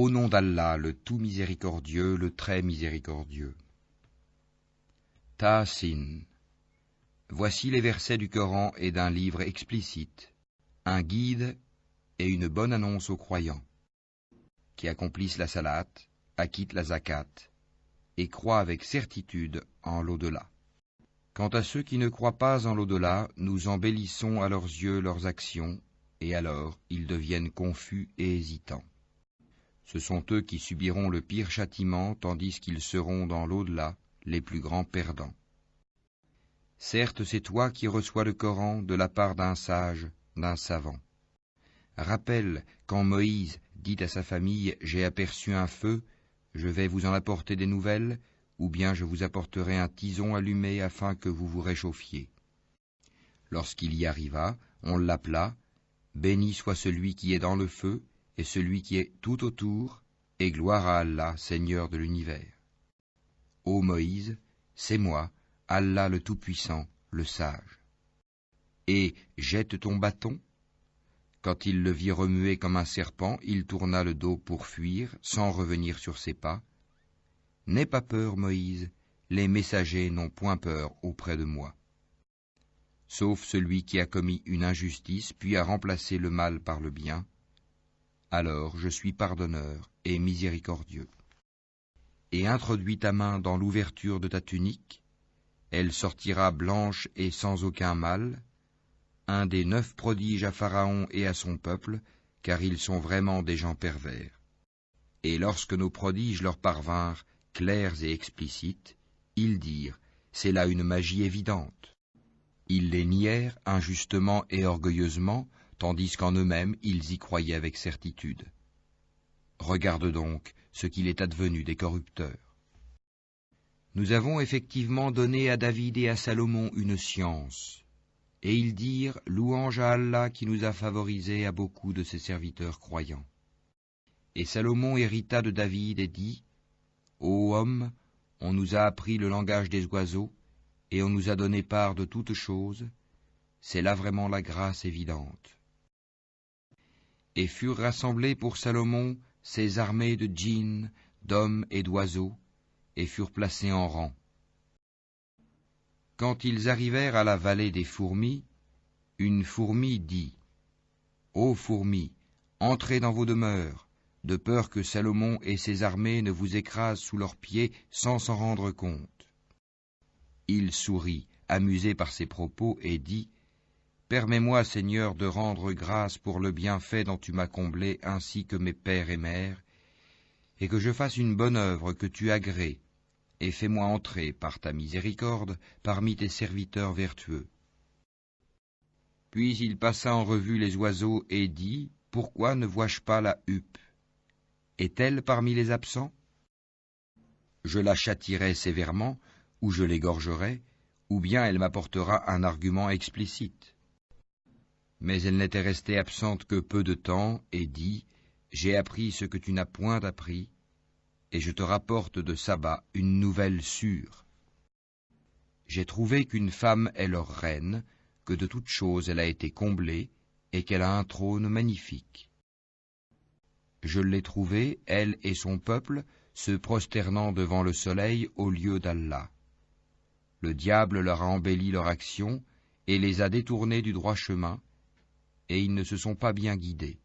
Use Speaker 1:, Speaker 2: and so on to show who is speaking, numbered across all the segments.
Speaker 1: Au nom d'Allah, le tout miséricordieux, le très miséricordieux. Tasin. Voici les versets du Coran et d'un livre explicite, un guide et une bonne annonce aux croyants, qui accomplissent la salat, acquittent la zakat, et croient avec certitude en l'au-delà. Quant à ceux qui ne croient pas en l'au-delà, nous embellissons à leurs yeux leurs actions, et alors ils deviennent confus et hésitants. Ce sont eux qui subiront le pire châtiment, tandis qu'ils seront dans l'au-delà les plus grands perdants. Certes, c'est toi qui reçois le Coran de la part d'un sage, d'un savant. Rappelle quand Moïse dit à sa famille « J'ai aperçu un feu, je vais vous en apporter des nouvelles, ou bien je vous apporterai un tison allumé afin que vous vous réchauffiez. » Lorsqu'il y arriva, on l'appela « Béni soit celui qui est dans le feu, et celui qui est tout autour, et gloire à Allah, Seigneur de l'univers. » Ô Moïse, c'est moi, Allah le Tout-Puissant, le Sage. Et jette ton bâton. Quand il le vit remuer comme un serpent, il tourna le dos pour fuir, sans revenir sur ses pas. N'aie pas peur, Moïse, les messagers n'ont point peur auprès de moi. Sauf celui qui a commis une injustice, puis a remplacé le mal par le bien. Alors je suis pardonneur et miséricordieux. Et introduis ta main dans l'ouverture de ta tunique, elle sortira blanche et sans aucun mal, un des 9 prodiges à Pharaon et à son peuple, car ils sont vraiment des gens pervers. Et lorsque nos prodiges leur parvinrent, clairs et explicites, ils dirent, c'est là une magie évidente. Ils les nièrent injustement et orgueilleusement, tandis qu'en eux-mêmes ils y croyaient avec certitude. Regarde donc ce qu'il est advenu des corrupteurs. Nous avons effectivement donné à David et à Salomon une science, et ils dirent « Louange à Allah qui nous a favorisés à beaucoup de ses serviteurs croyants. » Et Salomon hérita de David et dit « Ô homme, on nous a appris le langage des oiseaux, et on nous a donné part de toutes choses, c'est là vraiment la grâce évidente. » Et furent rassemblés pour Salomon ses armées de djinns, d'hommes et d'oiseaux, et furent placés en rang. Quand ils arrivèrent à la vallée des fourmis, une fourmi dit « Ô fourmis, entrez dans vos demeures, de peur que Salomon et ses armées ne vous écrasent sous leurs pieds sans s'en rendre compte. » Il sourit, amusé par ces propos, et dit « Permets-moi, Seigneur, de rendre grâce pour le bienfait dont tu m'as comblé ainsi que mes pères et mères, et que je fasse une bonne œuvre que tu agrées, et fais-moi entrer, par ta miséricorde, parmi tes serviteurs vertueux. » Puis il passa en revue les oiseaux et dit, « Pourquoi ne vois-je pas la huppe? Est-elle parmi les absents? Je la châtierai sévèrement, ou je l'égorgerai, ou bien elle m'apportera un argument explicite. » Mais elle n'était restée absente que peu de temps, et dit, « J'ai appris ce que tu n'as point appris, et je te rapporte de Saba une nouvelle sûre. J'ai trouvé qu'une femme est leur reine, que de toutes choses elle a été comblée, et qu'elle a un trône magnifique. Je l'ai trouvée, elle et son peuple, se prosternant devant le soleil au lieu d'Allah. Le diable leur a embelli leur action, et les a détournés du droit chemin, et ils ne se sont pas bien guidés.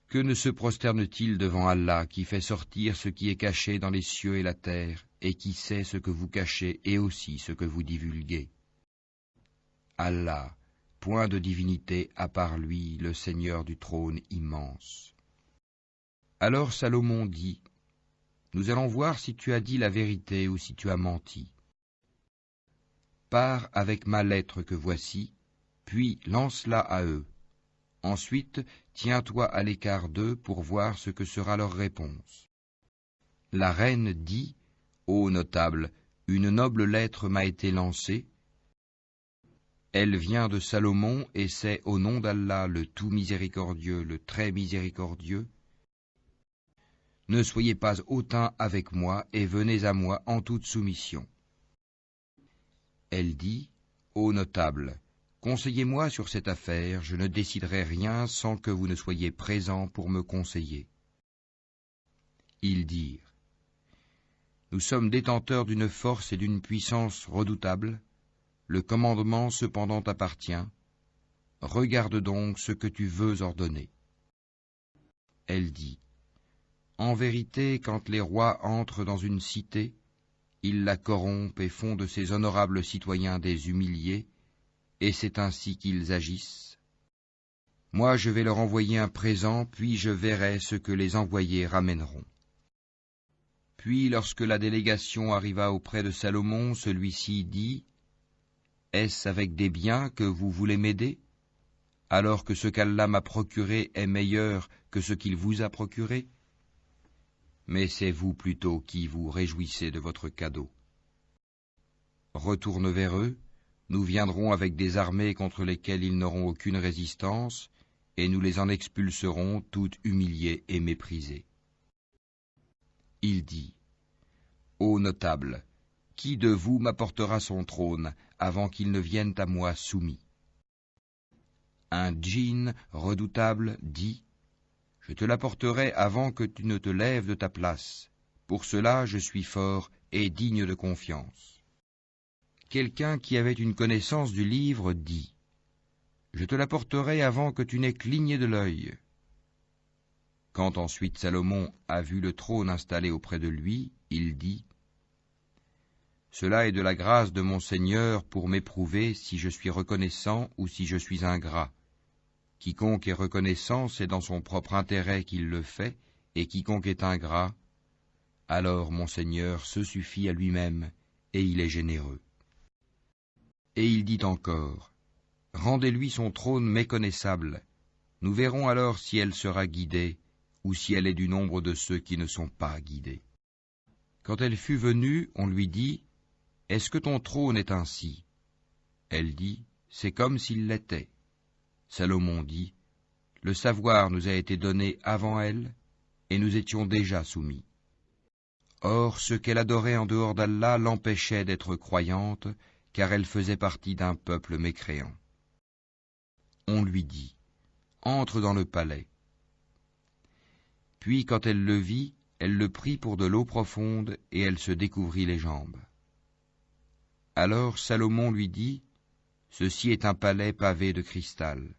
Speaker 1: Que ne se prosterne-t-il devant Allah qui fait sortir ce qui est caché dans les cieux et la terre, et qui sait ce que vous cachez et aussi ce que vous divulguez? Allah, point de divinité à part lui, le Seigneur du trône immense. Alors Salomon dit, « Nous allons voir si tu as dit la vérité ou si tu as menti. Pars avec ma lettre que voici, puis lance-la à eux. Ensuite, tiens-toi à l'écart d'eux pour voir ce que sera leur réponse. » La reine dit, « Ô notable, une noble lettre m'a été lancée. Elle vient de Salomon et c'est au nom d'Allah le tout miséricordieux, le très miséricordieux. Ne soyez pas hautain avec moi et venez à moi en toute soumission. » Elle dit, « Ô notable, conseillez-moi sur cette affaire, je ne déciderai rien sans que vous ne soyez présent pour me conseiller. » Ils dirent: Nous sommes détenteurs d'une force et d'une puissance redoutables, le commandement cependant t'appartient, regarde donc ce que tu veux ordonner. Elle dit: En vérité, quand les rois entrent dans une cité, ils la corrompent et font de ses honorables citoyens des humiliés, et c'est ainsi qu'ils agissent. Moi je vais leur envoyer un présent, puis je verrai ce que les envoyés ramèneront. Puis lorsque la délégation arriva auprès de Salomon, celui-ci dit: Est-ce avec des biens que vous voulez m'aider, alors que ce qu'Allah m'a procuré est meilleur que ce qu'il vous a procuré? Mais c'est vous plutôt qui vous réjouissez de votre cadeau. Retourne vers eux, nous viendrons avec des armées contre lesquelles ils n'auront aucune résistance, et nous les en expulserons toutes humiliées et méprisées. Il dit: Ô notables, qui de vous m'apportera son trône avant qu'il ne vienne à moi soumis? Un djinn redoutable dit: Je te l'apporterai avant que tu ne te lèves de ta place. Pour cela je suis fort et digne de confiance. Quelqu'un qui avait une connaissance du livre dit: Je te l'apporterai avant que tu n'aies cligné de l'œil. Quand ensuite Salomon a vu le trône installé auprès de lui, il dit: Cela est de la grâce de mon Seigneur pour m'éprouver si je suis reconnaissant ou si je suis ingrat. Quiconque est reconnaissant, c'est dans son propre intérêt qu'il le fait, et quiconque est ingrat, alors mon Seigneur se suffit à lui-même, et il est généreux. Et il dit encore: Rendez-lui son trône méconnaissable. Nous verrons alors si elle sera guidée, ou si elle est du nombre de ceux qui ne sont pas guidés. Quand elle fut venue, on lui dit: Est-ce que ton trône est ainsi? Elle dit: C'est comme s'il l'était. Salomon dit: Le savoir nous a été donné avant elle, et nous étions déjà soumis. Or, ce qu'elle adorait en dehors d'Allah l'empêchait d'être croyante, car elle faisait partie d'un peuple mécréant. On lui dit: Entre dans le palais. Puis, quand elle le vit, elle le prit pour de l'eau profonde, et elle se découvrit les jambes. Alors Salomon lui dit: Ceci est un palais pavé de cristal.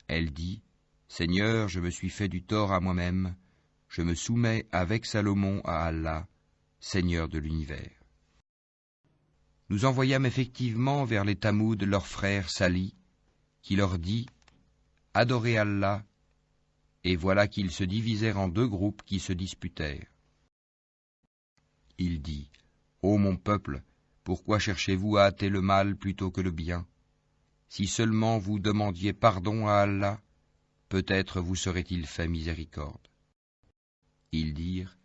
Speaker 1: Elle dit: Seigneur, je me suis fait du tort à moi-même, je me soumets avec Salomon à Allah, Seigneur de l'univers. Nous envoyâmes effectivement vers les Tamouds leur frère Sali, qui leur dit: Adorez Allah, et voilà qu'ils se divisèrent en deux groupes qui se disputèrent. Il dit: Ô mon peuple, pourquoi cherchez-vous à hâter le mal plutôt que le bien? Si seulement vous demandiez pardon à Allah, peut-être vous serait-il fait miséricorde. Ils dirent: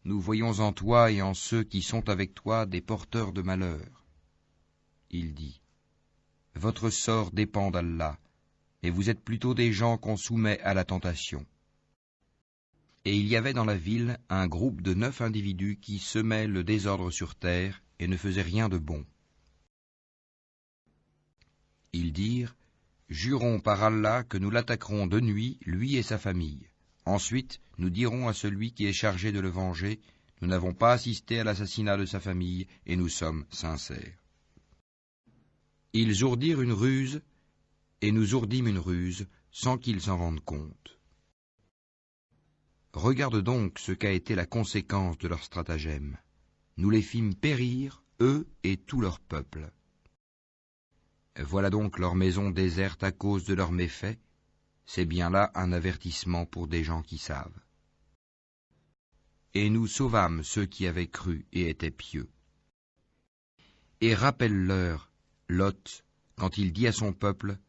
Speaker 1: Nous voyons en toi et en ceux qui sont avec toi des porteurs de malheur. Il dit: Votre sort dépend d'Allah, et vous êtes plutôt des gens qu'on soumet à la tentation. Et il y avait dans la ville un groupe de 9 individus qui semaient le désordre sur terre et ne faisaient rien de bon. Ils dirent: Jurons par Allah que nous l'attaquerons de nuit, lui et sa famille. Ensuite, nous dirons à celui qui est chargé de le venger: Nous n'avons pas assisté à l'assassinat de sa famille, et nous sommes sincères. Ils ourdirent une ruse, et nous ourdîmes une ruse, sans qu'ils s'en rendent compte. Regarde donc ce qu'a été la conséquence de leur stratagème. Nous les fîmes périr, eux et tout leur peuple. Voilà donc leur maison déserte à cause de leurs méfaits. C'est bien là un avertissement pour des gens qui savent. Et nous sauvâmes ceux qui avaient cru et étaient pieux. Et rappelle-leur, Lot, quand il dit à son peuple: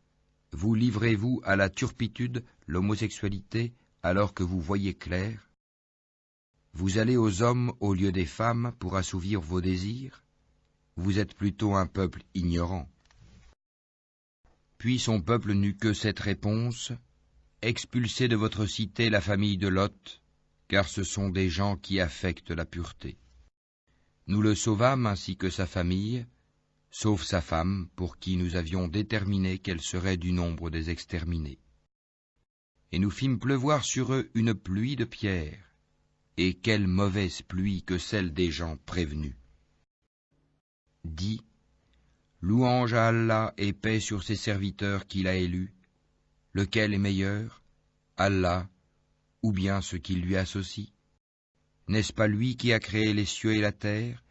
Speaker 1: Vous livrez-vous à la turpitude, l'homosexualité, alors que vous voyez clair? Vous allez aux hommes au lieu des femmes pour assouvir vos désirs? Vous êtes plutôt un peuple ignorant. Puis son peuple n'eut que cette réponse: Expulsez de votre cité la famille de Lot, car ce sont des gens qui affectent la pureté. Nous le sauvâmes ainsi que sa famille, sauf sa femme, pour qui nous avions déterminé qu'elle serait du nombre des exterminés. Et nous fîmes pleuvoir sur eux une pluie de pierres, et quelle mauvaise pluie que celle des gens prévenus. Dis, louange à Allah et paix sur ses serviteurs qu'il a élus. Lequel est meilleur, Allah ou bien ce qui lui associe? N'est-ce pas lui qui a créé les cieux et la terre,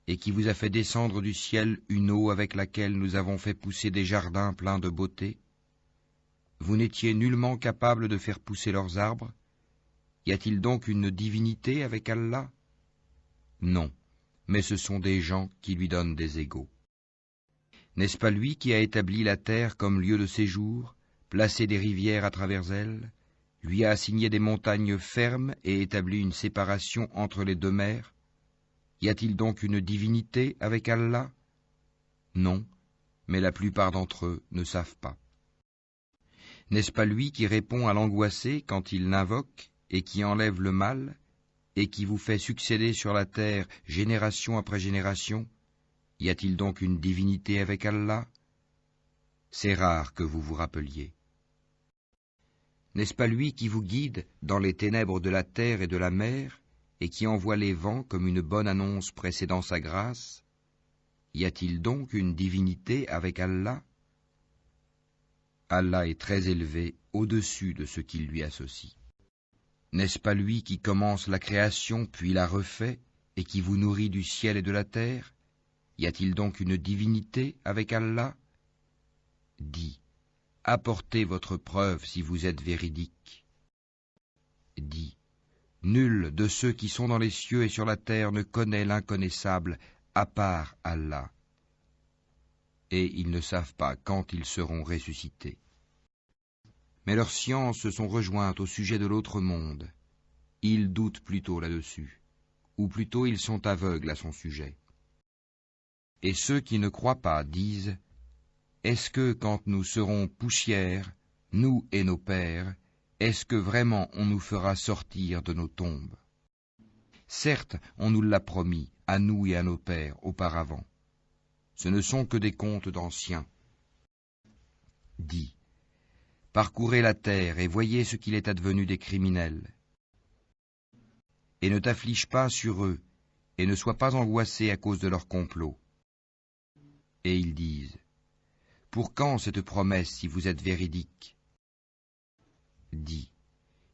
Speaker 1: et qui vous a fait descendre du ciel une eau avec laquelle nous avons fait pousser des jardins pleins de beauté? Vous n'étiez nullement capable de faire pousser leurs arbres? Y a-t-il donc une divinité avec Allah? Non, mais ce sont des gens qui lui donnent des égaux. N'est-ce pas lui qui a établi la terre comme lieu de séjour, placé des rivières à travers elle, lui a assigné des montagnes fermes et établi une séparation entre les deux mers? Y a-t-il donc une divinité avec Allah? Non, mais la plupart d'entre eux ne savent pas. N'est-ce pas lui qui répond à l'angoissé quand il l'invoque et qui enlève le mal et qui vous fait succéder sur la terre génération après génération? Y a-t-il donc une divinité avec Allah? C'est rare que vous vous rappeliez. N'est-ce pas lui qui vous guide dans les ténèbres de la terre et de la mer et qui envoie les vents comme une bonne annonce précédant sa grâce? Y a-t-il donc une divinité avec Allah? Allah est très élevé au-dessus de ce qu'il lui associe. N'est-ce pas lui qui commence la création puis la refait et qui vous nourrit du ciel et de la terre? Y a-t-il donc une divinité avec Allah? Dis, apportez votre preuve si vous êtes véridique. Dis, nul de ceux qui sont dans les cieux et sur la terre ne connaît l'inconnaissable à part Allah. Et ils ne savent pas quand ils seront ressuscités. Mais leurs sciences se sont rejointes au sujet de l'autre monde. Ils doutent plutôt là-dessus, ou plutôt ils sont aveugles à son sujet. Et ceux qui ne croient pas disent, est-ce que quand nous serons poussière, nous et nos pères, est-ce que vraiment on nous fera sortir de nos tombes? Certes, on nous l'a promis, à nous et à nos pères, auparavant. Ce ne sont que des contes d'anciens. Dis, parcourez la terre et voyez ce qu'il est advenu des criminels. Et ne t'afflige pas sur eux, et ne sois pas angoissé à cause de leur complot. Et ils disent, pour quand cette promesse si vous êtes véridique? Dis,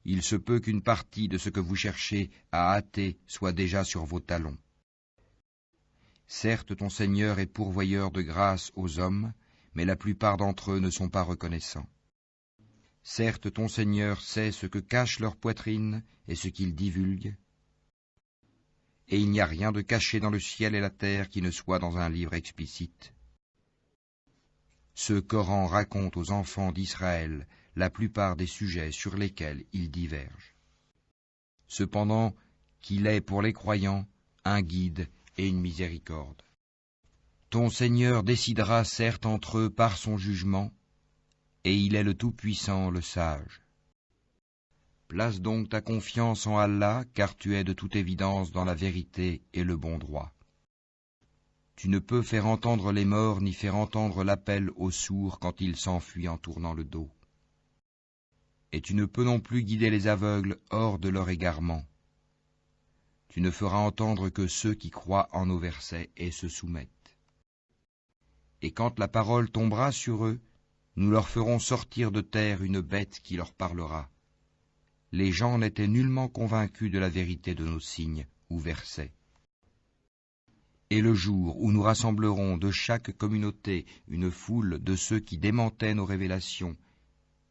Speaker 1: il se peut qu'une partie de ce que vous cherchez à hâter soit déjà sur vos talons. Certes, ton Seigneur est pourvoyeur de grâce aux hommes, mais la plupart d'entre eux ne sont pas reconnaissants. Certes, ton Seigneur sait ce que cache leur poitrine et ce qu'ils divulguent, et il n'y a rien de caché dans le ciel et la terre qui ne soit dans un livre explicite. Ce Coran raconte aux enfants d'Israël la plupart des sujets sur lesquels ils divergent. Cependant, qu'il est pour les croyants un guide et une miséricorde. Ton Seigneur décidera certes entre eux par son jugement, et il est le Tout-Puissant, le Sage. Place donc ta confiance en Allah, car tu es de toute évidence dans la vérité et le bon droit. Tu ne peux faire entendre les morts ni faire entendre l'appel aux sourds quand ils s'enfuient en tournant le dos. Et tu ne peux non plus guider les aveugles hors de leur égarement. Tu ne feras entendre que ceux qui croient en nos versets et se soumettent. Et quand la parole tombera sur eux, nous leur ferons sortir de terre une bête qui leur parlera. Les gens n'étaient nullement convaincus de la vérité de nos signes ou versets. Et le jour où nous rassemblerons de chaque communauté une foule de ceux qui démentaient nos révélations,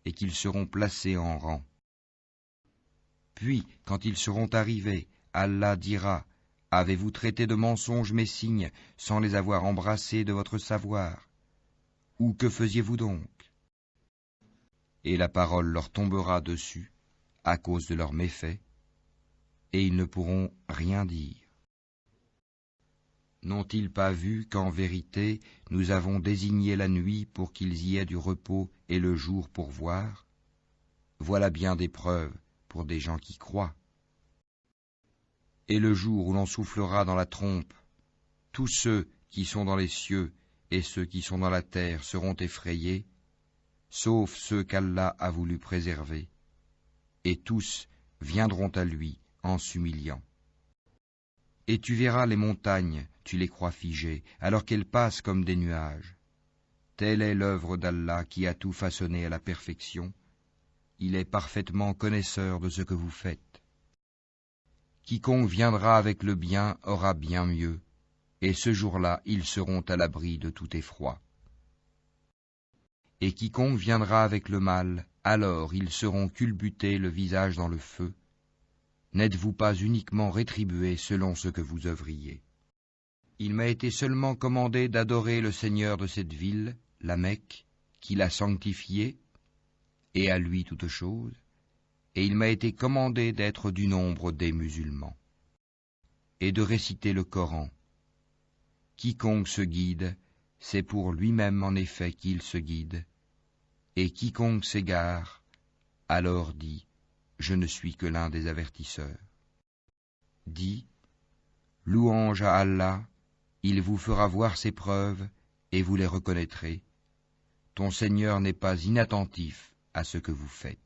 Speaker 1: et qu'ils seront placés en rang. Puis, quand ils seront arrivés, Allah dira, « Avez-vous traité de mensonges mes signes, sans les avoir embrassés de votre savoir? Ou que faisiez-vous donc ?» Et la parole leur tombera dessus, à cause de leurs méfaits, et ils ne pourront rien dire. N'ont-ils pas vu qu'en vérité, nous avons désigné la nuit pour qu'ils y aient du repos et le jour pour voir? Voilà bien des preuves pour des gens qui croient. Et le jour où l'on soufflera dans la trompe, tous ceux qui sont dans les cieux et ceux qui sont dans la terre seront effrayés, sauf ceux qu'Allah a voulu préserver, et tous viendront à lui en s'humiliant. Et tu verras les montagnes, tu les crois figées, alors qu'elles passent comme des nuages. Telle est l'œuvre d'Allah qui a tout façonné à la perfection. Il est parfaitement connaisseur de ce que vous faites. Quiconque viendra avec le bien aura bien mieux, et ce jour-là ils seront à l'abri de tout effroi. Et quiconque viendra avec le mal, alors ils seront culbutés le visage dans le feu. N'êtes-vous pas uniquement rétribués selon ce que vous œuvriez? Il m'a été seulement commandé d'adorer le Seigneur de cette ville, la Mecque, qui l'a sanctifiée, et à lui toute chose, et il m'a été commandé d'être du nombre des musulmans, et de réciter le Coran. Quiconque se guide, c'est pour lui-même en effet qu'il se guide, et quiconque s'égare, alors dit, je ne suis que l'un des avertisseurs. Dis, louange à Allah, il vous fera voir ses preuves, et vous les reconnaîtrez. Ton Seigneur n'est pas inattentif à ce que vous faites.